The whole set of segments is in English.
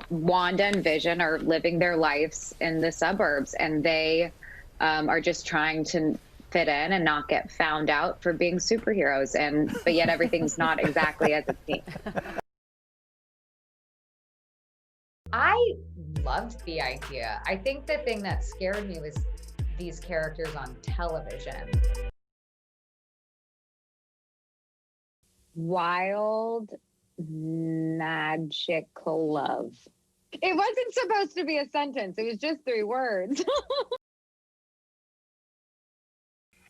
Wanda and Vision are living their lives in the suburbs, and they are just trying to fit in and not get found out for being superheroes. But yet everything's not exactly as it seems. I loved the idea. I think the thing that scared me was these characters on television. Wild magical love. It wasn't supposed to be a sentence. It was just 3 words.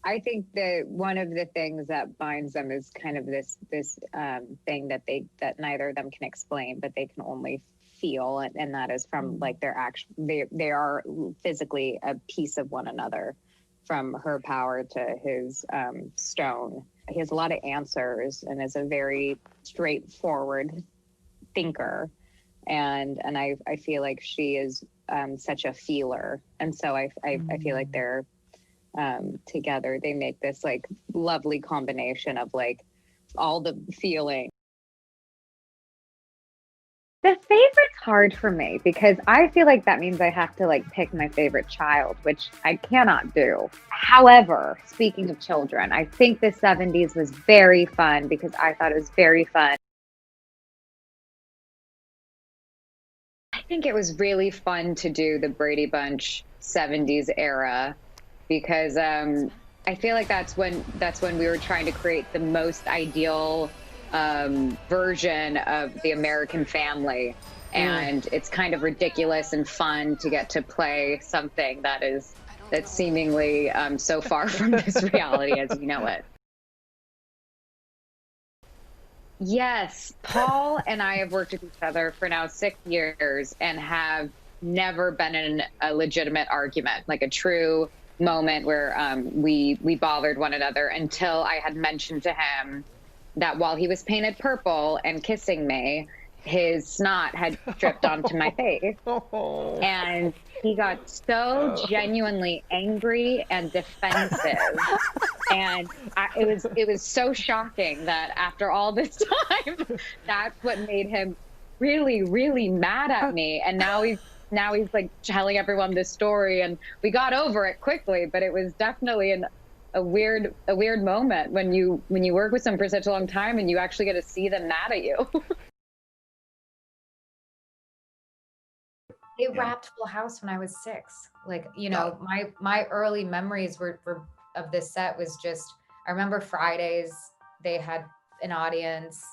I think that one of the things that binds them is kind of this thing that neither of them can explain, but they can only feel, and that is from like their action. They are physically a piece of one another, from her power to his stone. He has a lot of answers and is a very straightforward thinker, and I feel like she is such a feeler, and so I feel like they're together. They make this like lovely combination of like all the feeling. The favorite's hard for me because I feel like that means I have to like pick my favorite child, which I cannot do. However, speaking of children, I think the 70s was very fun because I thought it was very fun. I think it was really fun to do the Brady Bunch 70s era because I feel like that's when we were trying to create the most ideal version of the American family. And it's kind of ridiculous and fun to get to play something that's seemingly so far from this reality as you know it. Yes, Paul and I have worked with each other for now 6 years and have never been in a legitimate argument, like a true moment where we bothered one another, until I had mentioned to him that while he was painted purple and kissing me, his snot had dripped onto my face. And he got so genuinely angry and defensive. And it was so shocking that after all this time, that's what made him really, really mad at me. And now he's like telling everyone this story, and we got over it quickly, but it was definitely a weird moment when you work with someone for such a long time and you actually get to see them mad at you. They wrapped Full House when I was 6. Like, you know, my early memories were of this set was just, I remember Fridays they had an audience,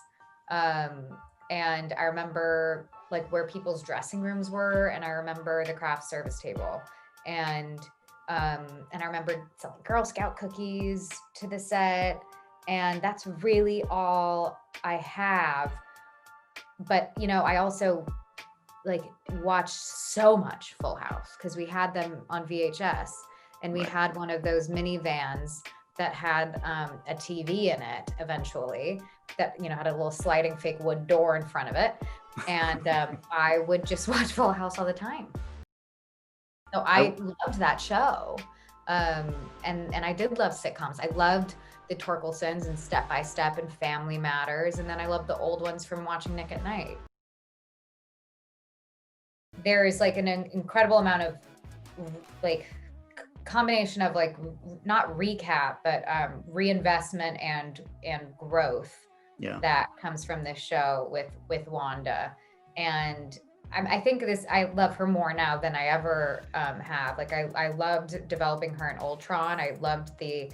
and I remember like where people's dressing rooms were, and I remember the craft service table, and I remember selling Girl Scout cookies to the set, and that's really all I have. But you know, I also like watched so much Full House because we had them on VHS, and we had one of those minivans that had a TV in it eventually, that, you know, had a little sliding fake wood door in front of it. And I would just watch Full House all the time. So I loved that show. And I did love sitcoms. I loved the Torkelsons and Step by Step and Family Matters. And then I loved the old ones from watching Nick at Night. There is like an incredible amount of like combination of like not recap, but reinvestment and growth that comes from this show with Wanda. And I think I love her more now than I ever have. Like I loved developing her in Ultron. I loved the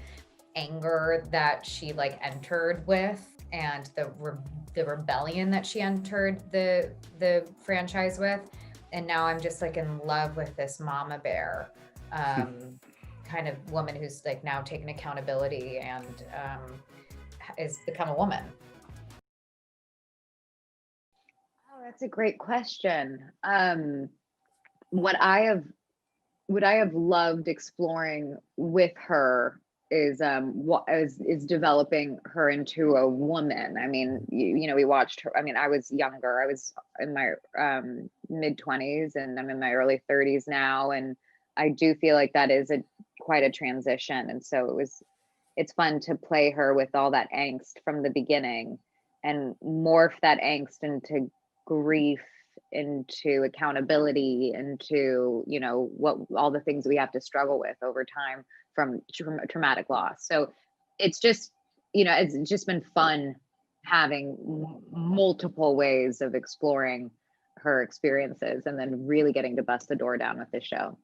anger that she like entered with, and the rebellion that she entered the franchise with. And now I'm just like in love with this mama bear kind of woman who's like now taken accountability and is become a woman. Oh, that's a great question. What I have loved exploring with her is developing her into a woman. I mean, you know, we watched her. I mean, I was younger. I was in my mid-20s, and I'm in my early 30s now, and I do feel like that is quite a transition. And so it's fun to play her with all that angst from the beginning and morph that angst into grief into accountability, into, you know, what all the things we have to struggle with over time from traumatic loss. So it's just, you know, it's just been fun having multiple ways of exploring her experiences and then really getting to bust the door down with this show.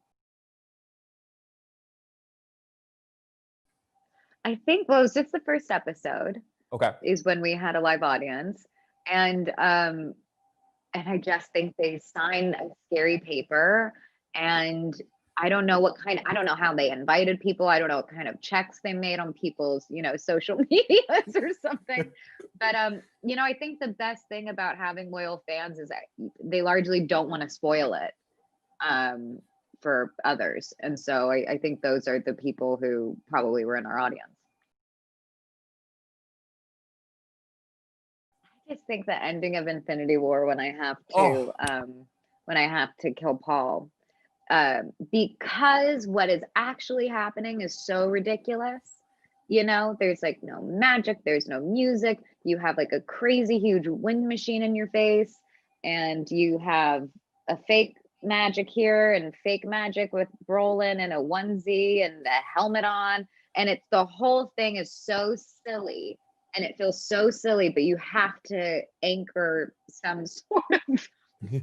I think, well, it was just the first episode. Okay. Is when we had a live audience. And I just think they signed a scary paper, and I don't know I don't know how they invited people. I don't know what kind of checks they made on people's, you know, social medias or something. But you know, I think the best thing about having loyal fans is that they largely don't want to spoil it for others. And so I think those are the people who probably were in our audience. I just think the ending of Infinity War when I have to kill Paul, because what is actually happening is so ridiculous. You know, there's like no magic, there's no music. You have like a crazy huge wind machine in your face, and you have a fake magic here and fake magic with Brolin and a onesie and a helmet on. And it's the whole thing is so silly and it feels so silly, but you have to anchor some sort of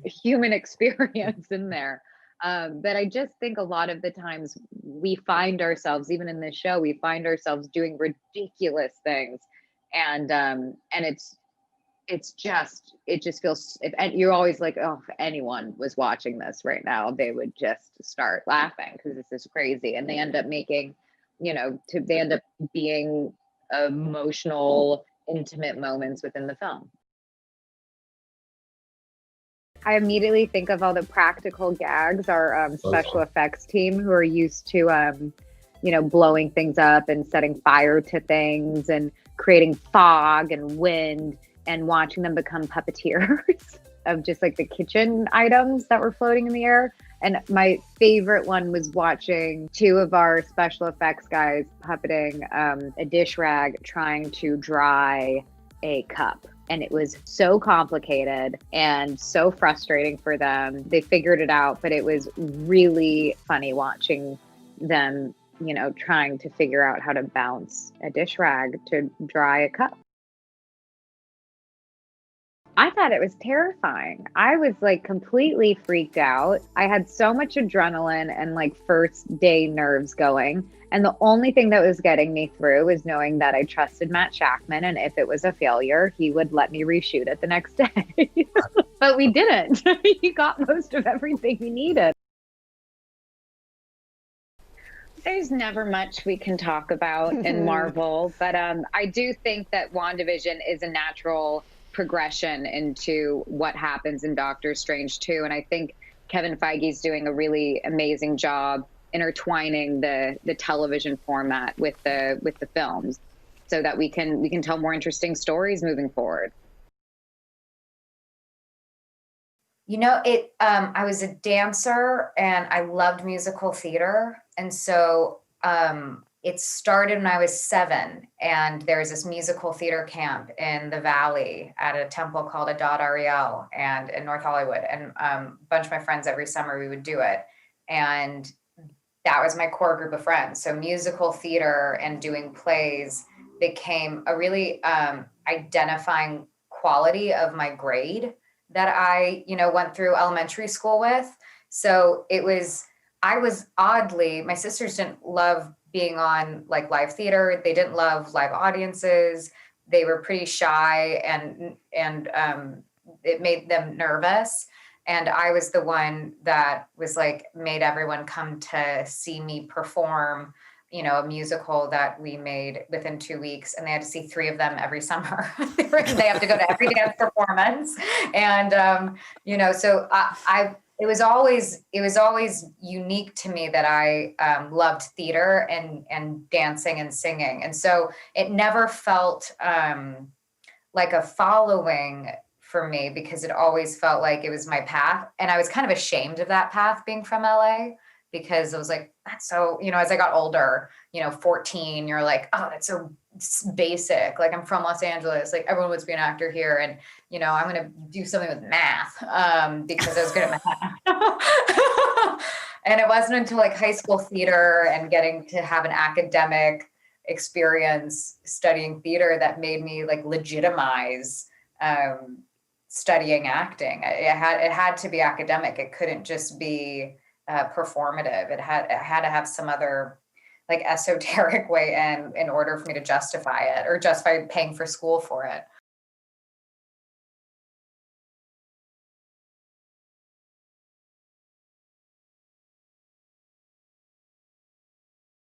human experience in there. But I just think a lot of the times we find ourselves, even in this show, we find ourselves doing ridiculous things, and it just feels. And you're always like, oh, if anyone was watching this right now, they would just start laughing because this is crazy, and they end up making, you know, they end up being emotional, intimate moments within the film. I immediately think of all the practical gags, our special effects team who are used to, you know, blowing things up and setting fire to things and creating fog and wind and watching them become puppeteers of just like the kitchen items that were floating in the air. And my favorite one was watching two of our special effects guys puppeting a dish rag trying to dry a cup. And it was so complicated and so frustrating for them. They figured it out, but it was really funny watching them, you know, trying to figure out how to bounce a dish rag to dry a cup. I thought it was terrifying. I was like completely freaked out. I had so much adrenaline and like first day nerves going. And the only thing that was getting me through was knowing that I trusted Matt Shackman. And if it was a failure, he would let me reshoot it the next day. But we didn't. He got most of everything we needed. There's never much we can talk about in Marvel. But I do think that WandaVision is a natural progression into what happens in Doctor Strange 2. And I think Kevin Feige's doing a really amazing job intertwining the television format with the films so that we can tell more interesting stories moving forward. You know, I was a dancer and I loved musical theater. And so it started when I was 7, and there was this musical theater camp in the Valley at a temple called Adad Ariel and in North Hollywood. And a bunch of my friends every summer we would do it. And that was my core group of friends. So musical theater and doing plays became a really identifying quality of my grade that I, you know, went through elementary school with. So I was oddly, my sisters didn't love being on like live theater. They didn't love live audiences. They were pretty shy and it made them nervous. And I was the one that was like, made everyone come to see me perform, you know, a musical that we made within 2 weeks, and they had to see 3 of them every summer. They have to go to every dance performance. And, you know, so it was always unique to me that I loved theater and dancing and singing. And so it never felt like a following for me, because it always felt like it was my path. And I was kind of ashamed of that path being from LA, because I was like, that's so, you know, as I got older, you know, 14, you're like, oh, that's so basic. Like I'm from Los Angeles, like everyone wants to be an actor here, and I'm going to do something with math because I was good at math. And it wasn't until like high school theater and getting to have an academic experience studying theater that made me like legitimize studying acting. It had to be academic. It couldn't just be performative. It had to have some other like esoteric way in order for me to justify it or justify paying for school for it.